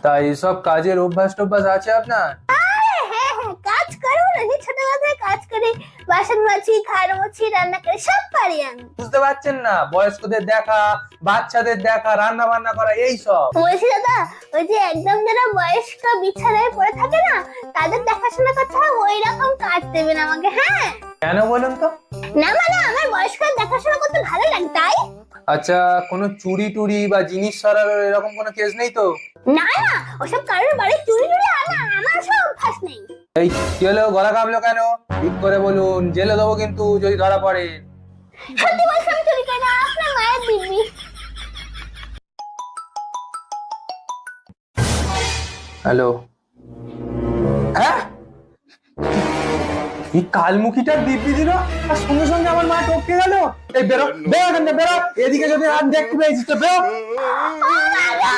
তাই এসব কাজের অভ্যাস টভ্যাস আছে আপনার? হ্যাঁ হ্যাঁ, কাজ করবো না, ছোটবেলা থেকে কাজ করি, বাসন মাছি, ঘর মুছি, রান্না করি, সব পারি আমি। বুঝতে পারছেন না, বয়স্কদের দেখা, বাচ্চাদের দেখা, রান্না বান্না করা, এই সব। বলছি দাদা, ওই যে একদম যারা বয়স্ক বিছানায় পড়ে থাকে না, তাদের দেখাশোনা করতে হবে, ওই রকম কাজ দেবেন আমাকে। হ্যাঁ, কেন বলুন তো? না মানে আমার বয়স্কদের দেখাশোনা করতে ভালো লাগে তাই। আচ্ছা, কোনো চুরি টুরি বা জিনিস সরানোর এরকম কোনো কেস নেই তো? না না, ওসব কারোর বাড়ি চুরি টুরি আনা আমার সব অভ্যাস নেই। এই কি হলো, গলা কামলো কেন? ঠিক করে বলুন, জেলে দেবো কিন্তু যদি ধরা পড়ে। সত্যি বলছি আমি চুরি করি না, আপনার মায়ের দিব্যি। হ্যালো, হ্যাঁ, এই কালমুখীটার দিব্যি দিল আর সঙ্গে সঙ্গে আমার মা টপকে গেল। এই বেরো বেরো এখান থেকে, বেরো, এদিকে যদি আর দেখতে পেয়েছিস তো বেরো। ও বাবা!